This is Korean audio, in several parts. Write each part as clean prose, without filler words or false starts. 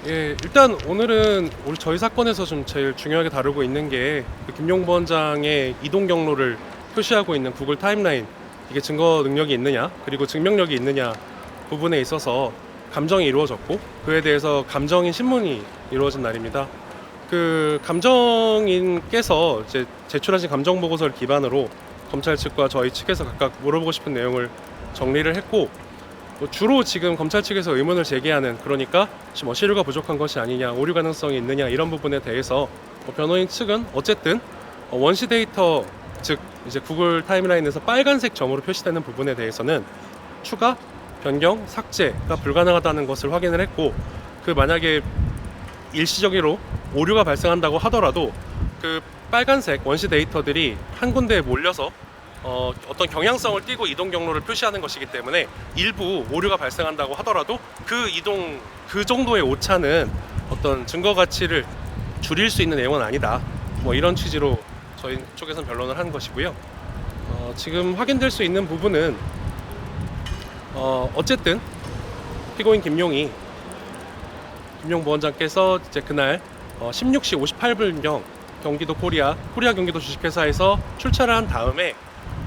예, 일단 오늘은 우리 저희 사건에서 좀 제일 중요하게 다루고 있는 게 김용 부원장의 이동 경로를 표시하고 있는 구글 타임라인, 이게 증거 능력이 있느냐 그리고 증명력이 있느냐 부분에 있어서 감정이 이루어졌고, 그에 대해서 감정인 신문이 이루어진 날입니다. 그 감정인께서 이제 제출하신 감정 보고서를 기반으로 검찰 측과 저희 측에서 각각 물어보고 싶은 내용을 정리를 했고, 주로 지금 검찰 측에서 의문을 제기하는, 그러니까 뭐 시류가 부족한 것이 아니냐, 오류 가능성이 있느냐, 이런 부분에 대해서 변호인 측은 어쨌든 원시 데이터, 즉 이제 구글 타임라인에서 빨간색 점으로 표시되는 부분에 대해서는 추가, 변경, 삭제가 불가능하다는 것을 확인을 했고, 그 만약에 일시적으로 오류가 발생한다고 하더라도 그 빨간색 원시 데이터들이 한 군데에 몰려서 어떤 경향성을 띠고 이동 경로를 표시하는 것이기 때문에 일부 오류가 발생한다고 하더라도 그 정도의 오차는 어떤 증거 가치를 줄일 수 있는 내용은 아니다, 뭐 이런 취지로 저희 쪽에서는 변론을 한 것이고요. 지금 확인될 수 있는 부분은 어쨌든 피고인 김용 부원장께서 이제 그날 16시 58분경 경기도 코리아 경기도 주식회사에서 출차를 한 다음에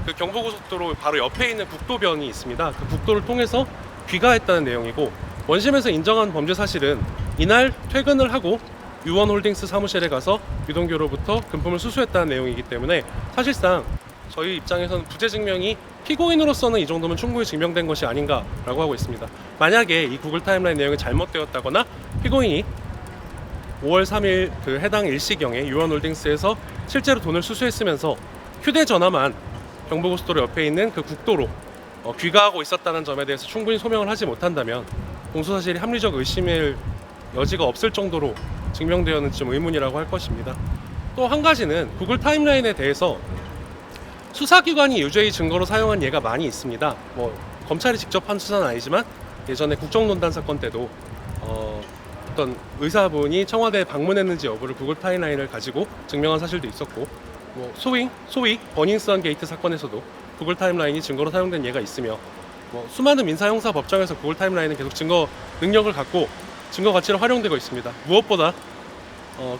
그 경부고속도로 바로 옆에 있는 국도변이 있습니다. 그 국도를 통해서 귀가했다는 내용이고, 원심에서 인정한 범죄 사실은 이날 퇴근을 하고 유원홀딩스 사무실에 가서 유동규로부터 금품을 수수했다는 내용이기 때문에 사실상 저희 입장에서는 부재 증명이 피고인으로서는 이 정도면 충분히 증명된 것이 아닌가라고 하고 있습니다. 만약에 이 구글 타임라인 내용이 잘못되었다거나 피고인이 5월 3일 그 해당 일시경에 유원홀딩스에서 실제로 돈을 수수했으면서 휴대전화만 경부고속도로 옆에 있는 그 국도로 귀가하고 있었다는 점에 대해서 충분히 소명을 하지 못한다면 공소사실이 합리적 의심의 여지가 없을 정도로 증명되었는지 좀 의문이라고 할 것입니다. 또 한 가지는 구글 타임라인에 대해서 수사기관이 유죄의 증거로 사용한 예가 많이 있습니다. 뭐 검찰이 직접 한 수사는 아니지만 예전에 국정농단 사건 때도 어떤 의사분이 청와대에 방문했는지 여부를 구글 타임라인을 가지고 증명한 사실도 있었고, 뭐 소위 버닝썬 게이트 사건에서도 구글 타임라인이 증거로 사용된 예가 있으며, 뭐 수많은 민사형사 법정에서 구글 타임라인은 계속 증거 능력을 갖고 증거 가치로 활용되고 있습니다. 무엇보다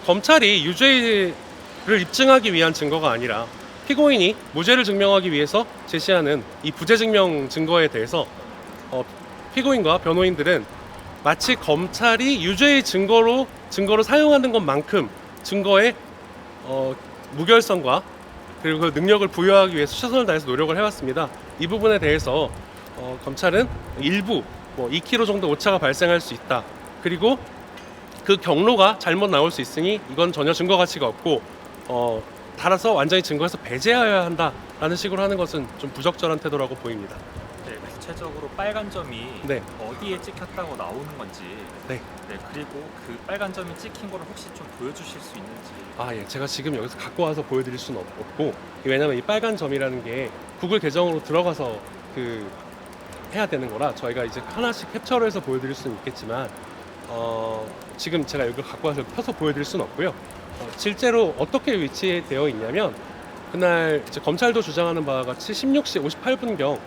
검찰이 유죄를 입증하기 위한 증거가 아니라 피고인이 무죄를 증명하기 위해서 제시하는 이 부재 증명 증거에 대해서 피고인과 변호인들은 마치 검찰이 유죄의 증거를 사용하는 것만큼 증거의 무결성과 그리고 그 능력을 부여하기 위해서 최선을 다해서 노력을 해왔습니다. 이 부분에 대해서 검찰은 일부 2km 정도 오차가 발생할 수 있다, 그리고 그 경로가 잘못 나올 수 있으니 이건 전혀 증거 가치가 없고 따라서 완전히 증거에서 배제하여야 한다라는 식으로 하는 것은 좀 부적절한 태도라고 보입니다. 네, 구체적으로 빨간 점이 네. 어디에 찍혔다고 나오는 건지, 네. 그리고 그 빨간 점이 찍힌 걸 혹시 좀 보여주실 수 있는지. 예, 제가 지금 여기서 갖고 와서 보여드릴 수는 없고, 왜냐면 이 빨간 점이라는 게 구글 계정으로 들어가서 해야 되는 거라 저희가 이제 하나씩 캡처를 해서 보여드릴 수는 있겠지만 지금 제가 여기를 갖고 와서 펴서 보여드릴 수는 없고요. 실제로 어떻게 위치되어 있냐면, 그날 이제 검찰도 주장하는 바와 같이 16시 58분경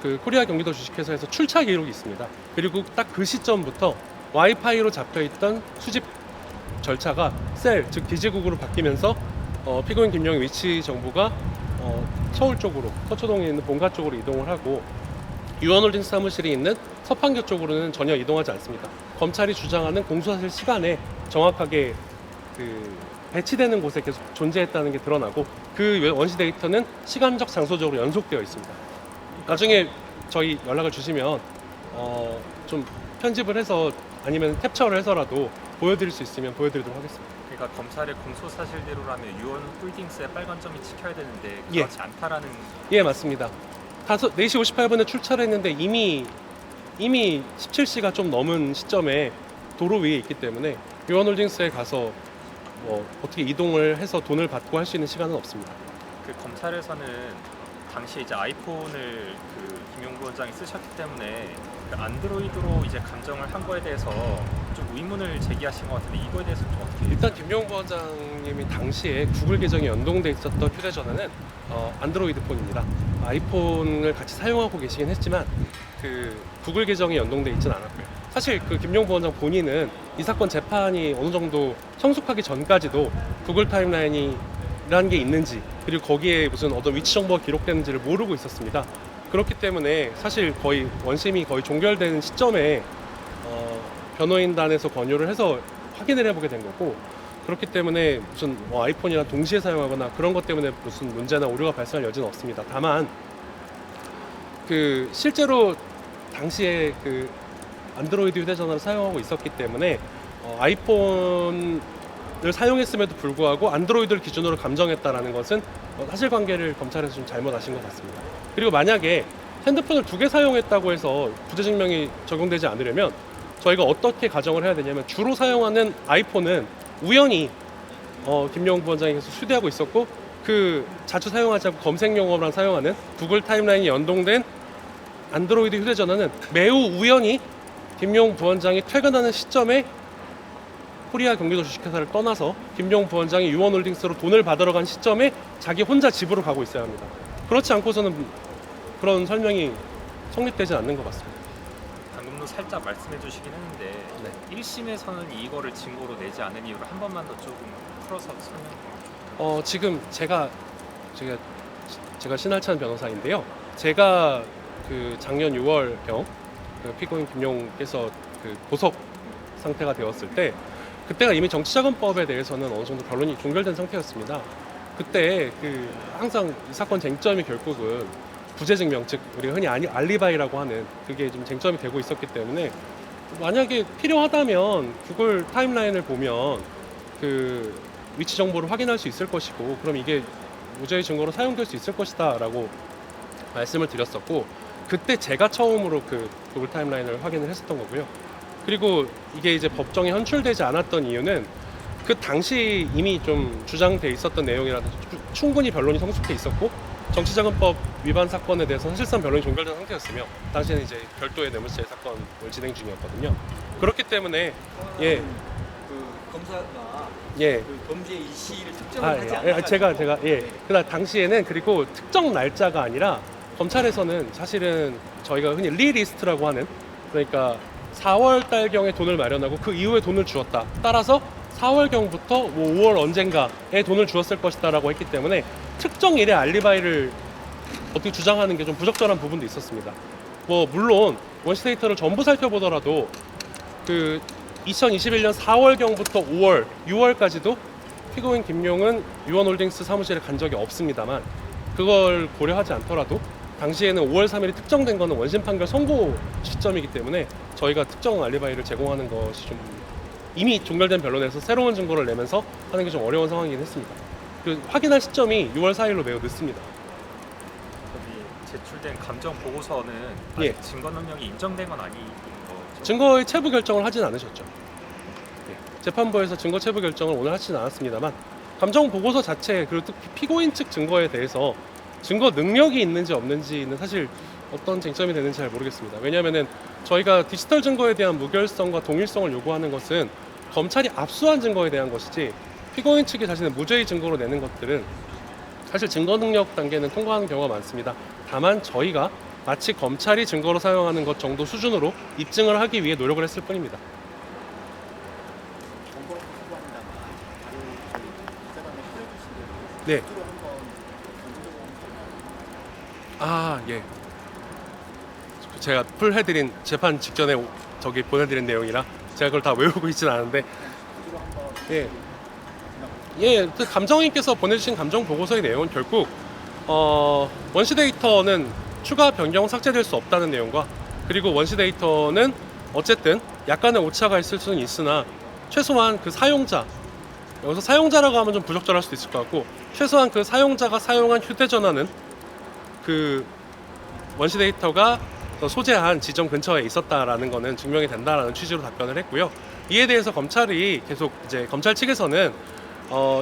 그 코리아 경기도 주식회사에서 출차 기록이 있습니다. 그리고 딱 그 시점부터 와이파이로 잡혀있던 수집 절차가 셀, 즉 디지국으로 바뀌면서 피고인 김용의 위치 정보가 서울 쪽으로, 서초동에 있는 본가 쪽으로 이동을 하고, 유원홀딩스 사무실이 있는 서판교 쪽으로는 전혀 이동하지 않습니다. 검찰이 주장하는 공소사실 시간에 정확하게 배치되는 곳에 계속 존재했다는 게 드러나고, 그 원시 데이터는 시간적 장소적으로 연속되어 있습니다. 나중에 저희 연락을 주시면 좀 편집을 해서 아니면 캡처를 해서라도 보여드릴 수 있으면 보여드리도록 하겠습니다. 그러니까 검찰의 공소 사실대로라면 유원홀딩스에 빨간 점이 찍혀야 되는데 예. 그렇지 않다라는. 예, 맞습니다. 4시 58분에 출차를 했는데 이미 17시가 좀 넘은 시점에 도로 위에 있기 때문에 유원홀딩스에 가서 어떻게 이동을 해서 돈을 받고 할 수 있는 시간은 없습니다. 그 검찰에서는 당시 이제 아이폰을 김용 부원장이 쓰셨기 때문에 그 안드로이드로 이제 감정을 한 거에 대해서 좀 의문을 제기하신 것 같은데, 이거에 대해서 좀 어떻게? 일단 김용 부원장님이 당시에 구글 계정이 연동돼 있었던 휴대전화는 안드로이드 폰입니다. 아이폰을 같이 사용하고 계시긴 했지만 그 구글 계정이 연동돼 있지는 않았고요. 사실 그 김용 부원장 본인은 이 사건 재판이 어느 정도 성숙하기 전까지도 구글 타임라인이라는 게 있는지, 그리고 거기에 무슨 어떤 위치 정보가 기록되는지를 모르고 있었습니다. 그렇기 때문에 사실 거의 원심이 거의 종결되는 시점에 변호인단에서 권유를 해서 확인을 해보게 된 거고, 그렇기 때문에 무슨 아이폰이랑 동시에 사용하거나 그런 것 때문에 무슨 문제나 오류가 발생할 여지는 없습니다. 다만 그 실제로 당시에 그 안드로이드 휴대전화를 사용하고 있었기 때문에 아이폰을 사용했음에도 불구하고 안드로이드를 기준으로 감정했다라는 것은 사실관계를 검찰에서 좀 잘못 아신 것 같습니다. 그리고 만약에 핸드폰을 2개 사용했다고 해서 부재증명이 적용되지 않으려면 저희가 어떻게 가정을 해야 되냐면, 주로 사용하는 아이폰은 우연히 김용 부원장이 계속 휴대하고 있었고, 그 자주 사용하지 않고 검색 용어만 사용하는 구글 타임라인이 연동된 안드로이드 휴대전화는 매우 우연히 김용 부원장이 퇴근하는 시점에 코리아 경기도 주식회사를 떠나서 김용 부원장이 유원홀딩스로 돈을 받으러 간 시점에 자기 혼자 집으로 가고 있어야 합니다. 그렇지 않고서는 그런 설명이 성립되지 않는 것 같습니다. 방금도 살짝 말씀해 주시긴 했는데 네. 1심에서는 이거를 증거로 내지 않은 이유를 한 번만 더 조금 풀어서 설명. 지금 제가 신할찬 변호사인데요. 제가 그 작년 6월경 그 피고인 김용께서 그 보석 상태가 되었을 때, 그때가 이미 정치자금법에 대해서는 어느 정도 변론이 종결된 상태였습니다. 그때 그 항상 이 사건 쟁점이 결국은 부재증명, 즉 우리가 흔히 알리바이라고 하는 그게 좀 쟁점이 되고 있었기 때문에, 만약에 필요하다면 구글 타임라인을 보면 그 위치 정보를 확인할 수 있을 것이고, 그럼 이게 무죄의 증거로 사용될 수 있을 것이다라고 말씀을 드렸었고, 그때 제가 처음으로 그 구글 타임라인을 확인을 했었던 거고요. 그리고 이게 이제 법정에 현출되지 않았던 이유는 그 당시 이미 좀 주장돼 있었던 내용이라서 충분히 변론이 성숙해 있었고, 정치자금법 위반 사건에 대해서 사실상 변론이 종결된 상태였으며, 당시에는 이제 별도의 뇌물죄 사건을 진행 중이었거든요. 그렇기 때문에 예, 그 검사가 예. 그 범죄 일시를 특정을 하지 않아가지고 제가 그날 당시에는, 그리고 특정 날짜가 아니라 검찰에서는 사실은 저희가 흔히 리리스트라고 하는, 그러니까 4월 달경에 돈을 마련하고 그 이후에 돈을 주었다, 따라서 4월경부터 뭐 5월 언젠가에 돈을 주었을 것이다라고 했기 때문에 특정 일의 알리바이를 어떻게 주장하는 게 좀 부적절한 부분도 있었습니다. 뭐 물론 원시 데이터를 전부 살펴보더라도 그 2021년 4월경부터 5월, 6월까지도 피고인 김용은 유원홀딩스 사무실에 간 적이 없습니다만, 그걸 고려하지 않더라도 당시에는 5월 3일이 특정된 것은 원심 판결 선고 시점이기 때문에 저희가 특정 알리바이를 제공하는 것이 좀 이미 종결된 변론에서 새로운 증거를 내면서 하는 게 좀 어려운 상황이긴 했습니다. 그 확인할 시점이 6월 4일로 매우 늦습니다. 거기 제출된 감정 보고서는 아직 예. 증거 능력이 인정된 건 아닌 거죠. 증거의 체부 결정을 하진 않으셨죠. 예. 재판부에서 증거 체부 결정을 오늘 하지는 않았습니다만, 감정 보고서 자체, 그리고 특히 피고인 측 증거에 대해서 증거 능력이 있는지 없는지는 사실 어떤 쟁점이 되는지 잘 모르겠습니다. 왜냐하면은 저희가 디지털 증거에 대한 무결성과 동일성을 요구하는 것은 검찰이 압수한 증거에 대한 것이지, 피고인 측이 자신의 무죄의 증거로 내는 것들은 사실 증거 능력 단계는 통과하는 경우가 많습니다. 다만 저희가 마치 검찰이 증거로 사용하는 것 정도 수준으로 입증을 하기 위해 노력을 했을 뿐입니다. 정보를 수고한다만 바로 기자단에 풀어주시는 네. 한번 예. 제가 풀해드린 재판 직전에 저기 보내드린 내용이라 제가 그걸 다 외우고 있진 않은데, 구조로 한번 그 감정인께서 보내주신 감정 보고서의 내용은 결국 원시 데이터는 추가 변경 삭제될 수 없다는 내용과, 그리고 원시 데이터는 어쨌든 약간의 오차가 있을 수는 있으나 최소한 그 사용자, 여기서 사용자라고 하면 좀 부적절할 수도 있을 것 같고, 최소한 그 사용자가 사용한 휴대전화는 그 원시 데이터가 소재한 지점 근처에 있었다라는 거는 증명이 된다라는 취지로 답변을 했고요. 이에 대해서 검찰이 계속 이제 검찰 측에서는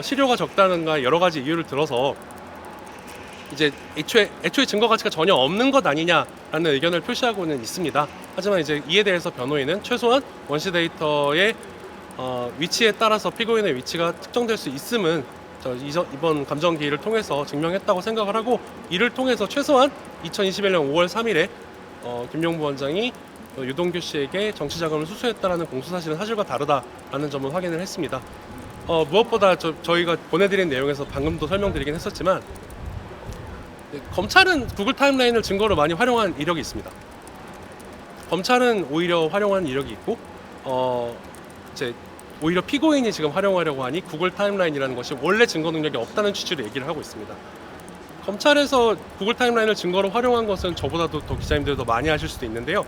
시료가 적다는가 여러 가지 이유를 들어서 이제 애초에 증거 가치가 전혀 없는 것 아니냐라는 의견을 표시하고는 있습니다. 하지만 이제 이에 대해서 변호인은 최소한 원시 데이터의 위치에 따라서 피고인의 위치가 특정될 수 있음은 이번 감정 기일을 통해서 증명했다고 생각을 하고, 이를 통해서 최소한 2021년 5월 3일에 김용 부원장이 유동규 씨에게 정치 자금을 수수했다라는 공소 사실은 사실과 다르다라는 점을 확인을 했습니다. 무엇보다 저희가 보내드린 내용에서 방금도 설명드리긴 했었지만 검찰은 구글 타임라인을 증거로 많이 활용한 이력이 있습니다. 검찰은 오히려 활용한 이력이 있고 이제 오히려 피고인이 지금 활용하려고 하니 구글 타임라인이라는 것이 원래 증거 능력이 없다는 취지로 얘기를 하고 있습니다. 검찰에서 구글 타임라인을 증거로 활용한 것은 저보다도 더 기자님들이 더 많이 하실 수도 있는데요.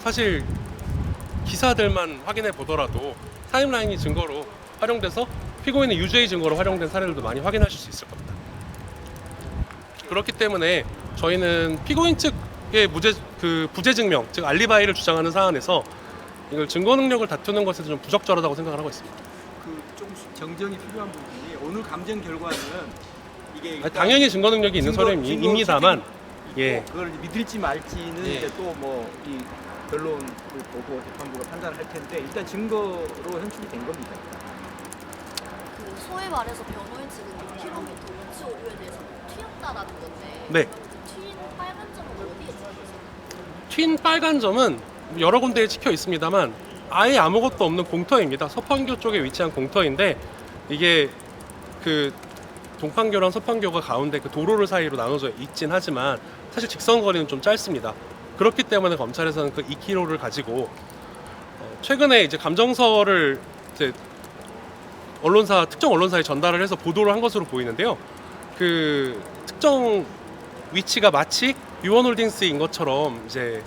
사실 기사들만 확인해 보더라도 타임라인이 증거로 활용돼서 피고인의 유죄의 증거로 활용된 사례들도 많이 확인하실 수 있을 겁니다. 그렇기 때문에 저희는 피고인 측의 부재 증명, 즉 알리바이를 주장하는 사안에서 이걸 증거 능력을 다투는 것에 좀 부적절하다고 생각을 하고 있습니다. 좀 정정이 필요한 부분이 오늘 감정 결과는 이게 당연히 증거 능력이 있는 서류입니다만 예. 그걸 믿을지 말지는 예. 이제 또 뭐 이 변론을 보고 재판부가 판단할 텐데 일단 증거로 현출이 된 겁니다. 그 소위 말해서 변호인 측은 6km 우측 오류에 대해서 튀었다라는 건데 네. 튀인 빨간 점은 어디에 찍혀 있어요? 튄 빨간 점은 여러 군데에 찍혀 있습니다만 아예 아무것도 없는 공터입니다. 서판교 쪽에 위치한 공터인데 이게 그 동판교랑 서판교가 가운데 그 도로를 사이로 나눠져 있진 하지만 사실 직선 거리는 좀 짧습니다. 그렇기 때문에 검찰에서는 그 2km를 가지고 최근에 이제 감정서를 이제 특정 언론사에 전달을 해서 보도를 한 것으로 보이는데요. 그 특정 위치가 마치 유원홀딩스인 것처럼 이제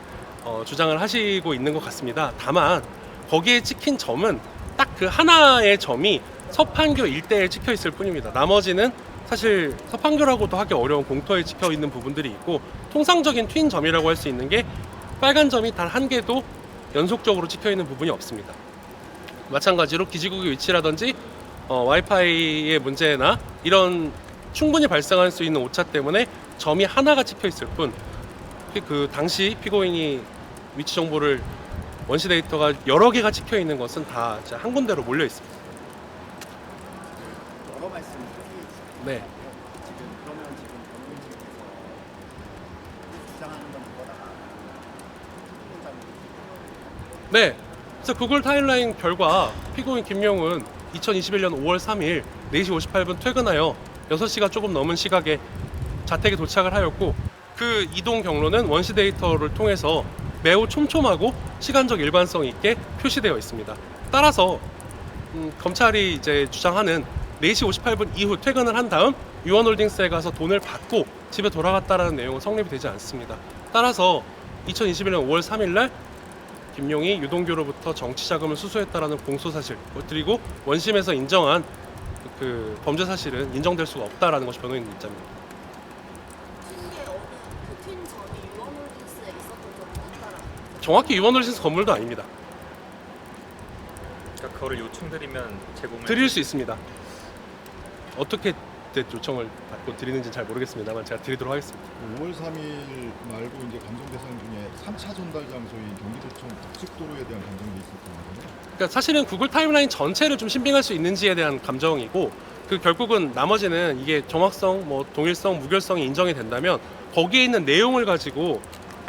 주장을 하시고 있는 것 같습니다. 다만 거기에 찍힌 점은 딱 그 하나의 점이 서판교 일대에 찍혀 있을 뿐입니다. 나머지는 사실 서판교라고도 하기 어려운 공터에 찍혀 있는 부분들이 있고 통상적인 튄 점이라고 할 수 있는 게 빨간 점이 단 한 개도 연속적으로 찍혀 있는 부분이 없습니다. 마찬가지로 기지국의 위치라든지 와이파이의 문제나 이런 충분히 발생할 수 있는 오차 때문에 점이 하나가 찍혀 있을 뿐 그 당시 피고인이 위치 정보를 원시 데이터가 여러 개가 찍혀 있는 것은 다 한 군데로 몰려 있습니다. 여러 말씀을 해주시죠. 네. 그러면 지금 변호인 측에서 주장하는 건 이거다. 네. 그래서 구글 타임라인 결과 피고인 김명은 2021년 5월 3일 4시 58분 퇴근하여 6시가 조금 넘은 시각에 자택에 도착을 하였고 그 이동 경로는 원시 데이터를 통해서 매우 촘촘하고 시간적 일관성 있게 표시되어 있습니다. 따라서 검찰이 이제 주장하는 4시 58분 이후 퇴근을 한 다음 유원홀딩스에 가서 돈을 받고 집에 돌아갔다라는 내용은 성립이 되지 않습니다. 따라서 2021년 5월 3일 날 김용이 유동규로부터 정치 자금을 수수했다라는 공소 사실 그리고 원심에서 인정한 그 범죄 사실은 인정될 수가 없다라는 것이 변호인 입장입니다. 튄 점이 유원홀딩스에 있었던 점이 있다라는 정확히 유원홀딩스 건물도 아닙니다. 그러니까 그거를 요청드리면 제공을 드릴 수 있습니다. 어떻게 요청을 받고 드리는지는 잘 모르겠습니다만 제가 드리도록 하겠습니다. 5월 3일 말고 이제 감정 대상 중에 3차 전달 장소인 경기도청 북측도로에 대한 감정이 있었던 거거든요. 그러니까 사실은 구글 타임라인 전체를 좀 신빙할 수 있는지에 대한 감정이고 그 결국은 나머지는 이게 정확성, 동일성, 무결성이 인정이 된다면 거기에 있는 내용을 가지고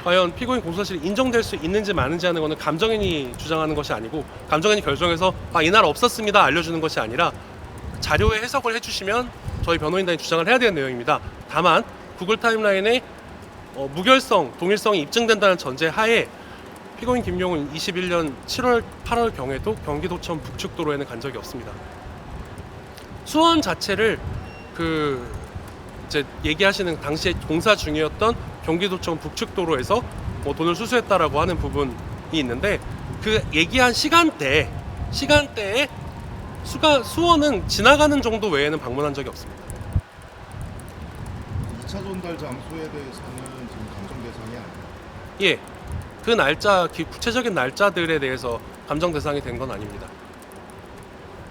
과연 피고인 공소사실이 인정될 수 있는지 마는지 하는 것은 감정인이 주장하는 것이 아니고 감정인이 결정해서 이날 없었습니다 알려주는 것이 아니라 자료에 해석을 해주시면 저희 변호인단이 주장을 해야 되는 내용입니다. 다만 구글 타임라인의 무결성, 동일성이 입증된다는 전제 하에 피고인 김용은 21년 7월, 8월 경에도 경기도청 북측도로에는 간 적이 없습니다. 수원 자체를 이제 얘기하시는 당시에 공사 중이었던 경기도청 북측도로에서 돈을 수수했다라고 하는 부분이 있는데 그 얘기한 시간대에 수원은 지나가는 정도 외에는 방문한 적이 없습니다. 2차 전달 장소에 대해서는 지금 감정 대상이 아니에요. 예, 그 날짜, 구체적인 날짜들에 대해서 감정 대상이 된 건 아닙니다.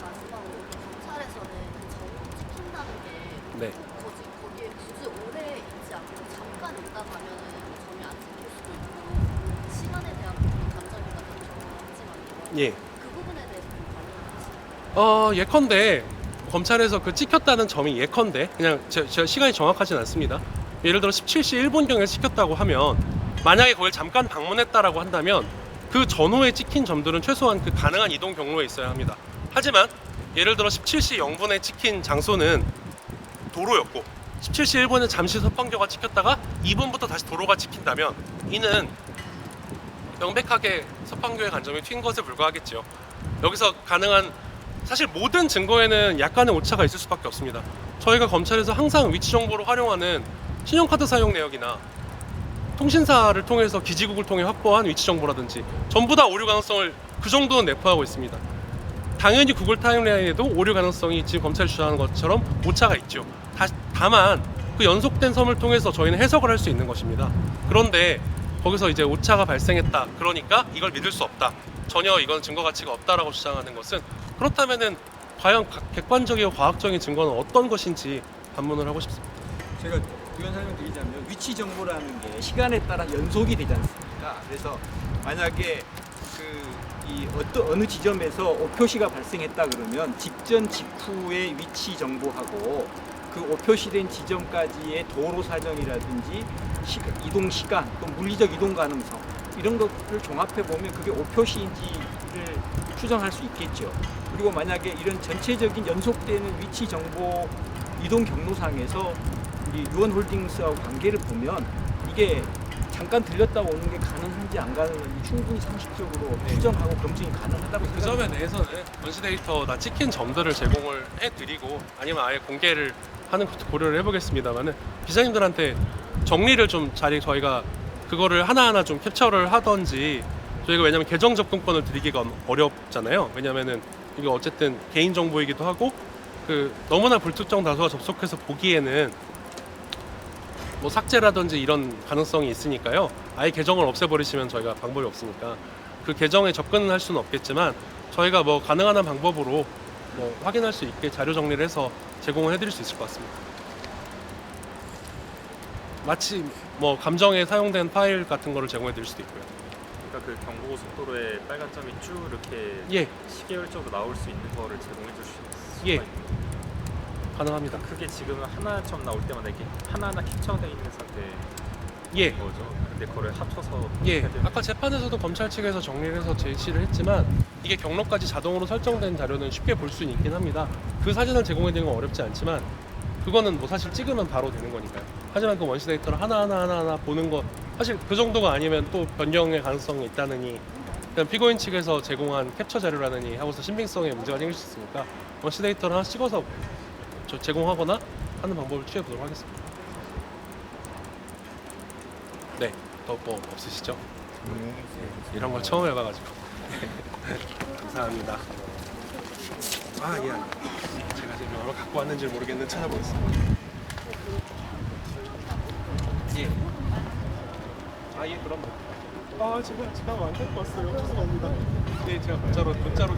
마지막으로 경찰에서는 그 점을 찍힌다는 게 네. 거기에 굳이 오래 있지 않고 잠깐 있다 가면은 점이 안 찍힐 수도 있고 시간에 대한 감정이나 감정은 하지만 예. 그 부분에 대해서 좀 관련하시나요? 예컨대 검찰에서 그 찍혔다는 점이 예컨대 그냥 제가 시간이 정확하진 않습니다. 예를 들어 17시 1분경에 찍혔다고 하면 만약에 거길 잠깐 방문했다라고 한다면 그 전후에 찍힌 점들은 최소한 그 가능한 이동 경로에 있어야 합니다. 하지만 예를 들어 17시 0분에 찍힌 장소는 도로였고 17시 1분에 잠시 서판교가 찍혔다가 2분부터 다시 도로가 찍힌다면 이는 명백하게 서판교의 간점이 튄 것에 불과하겠죠. 여기서 가능한 사실 모든 증거에는 약간의 오차가 있을 수밖에 없습니다. 저희가 검찰에서 항상 위치 정보를 활용하는 신용카드 사용 내역이나 통신사를 통해서 기지국을 통해 확보한 위치 정보라든지 전부 다 오류 가능성을 그 정도는 내포하고 있습니다. 당연히 구글 타임라인에도 오류 가능성이 지금 검찰이 주장하는 것처럼 오차가 있죠. 다만 그 연속된 섬을 통해서 저희는 해석을 할 수 있는 것입니다. 그런데 거기서 이제 오차가 발생했다. 그러니까 이걸 믿을 수 없다. 전혀 이건 증거 가치가 없다라고 주장하는 것은 그렇다면은 과연 객관적이고 과학적인 증거는 어떤 것인지 반문을 하고 싶습니다. 제가 부연 설명드리자면 위치 정보라는 게 시간에 따라 연속이 되지 않습니까? 그래서 만약에 어느 지점에서 오표시가 발생했다 그러면 직전 직후의 위치 정보하고 그 오표시된 지점까지의 도로 사정이라든지 이동 시간 또 물리적 이동 가능성 이런 것들을 종합해 보면 그게 오표시인지를 추정할 수 있겠죠. 그리고 만약에 이런 전체적인 연속되는 위치 정보 이동 경로상에서 우리 유원홀딩스하고 관계를 보면 이게 잠깐 들렸다 오는 게 가능한지 안 가능한지 충분히 상식적으로 추정하고 검증이 가능하다고 그 점에 대해서는 원시데이터나 찍힌 점들을 제공을 해드리고 아니면 아예 공개를 하는 것도 고려를 해보겠습니다만은 기자님들한테 정리를 좀 저희가 그거를 하나하나 좀 캡처를 하던지 저희가 왜냐면 계정 접근권을 드리기가 어렵잖아요. 왜냐면은 이게 어쨌든 개인 정보이기도 하고 그 너무나 불특정 다수가 접속해서 보기에는 뭐 삭제라든지 이런 가능성이 있으니까요. 아예 계정을 없애버리시면 저희가 방법이 없으니까 그 계정에 접근은 할 수는 없겠지만 저희가 뭐 가능한 한 방법으로 뭐 확인할 수 있게 자료 정리를 해서 제공을 해드릴 수 있을 것 같습니다. 마치 뭐 감정에 사용된 파일 같은 거를 제공해드릴 수도 있고요. 그러니까 그 경부고속도로에 빨간 점이 쭉 이렇게 예, 시계열적으로 나올 수 있는 거를 제공해 주실 수가 예. 있는 가능합니다. 그게 지금은 하나점 나올 때마다 이렇게 하나하나 캡처되어 있는 상태인 예, 거죠. 근데 그거를 합쳐서 예. 해야 되는 아까 재판에서도 검찰 측에서 정리를 해서 제시를 했지만 이게 경로까지 자동으로 설정된 자료는 쉽게 볼 수 있긴 합니다. 그 사진을 제공해드리는 건 어렵지 않지만 그거는 뭐 사실 찍으면 바로 되는 거니까요. 하지만 그 원시 데이터를 하나하나 보는 거 사실 그 정도가 아니면 또 변경의 가능성이 있다느니 그냥 피고인 측에서 제공한 캡처 자료라느니 하고서 신빙성에 문제가 생길 수 있으니까 원시 데이터를 하나 찍어서 제공하거나 하는 방법을 취해 보도록 하겠습니다. 네, 더 뭐 없으시죠? 네. 이런 걸 처음 해봐가지고 감사합니다. 아 예, 제가 지금 얼마 갖고 왔는지 모르겠는데 찾아보겠습니다. 예. 아 예, 그럼. 아 제가 안 갖고 왔어요. 죄송합니다. 네, 제가 문자로 드릴게요.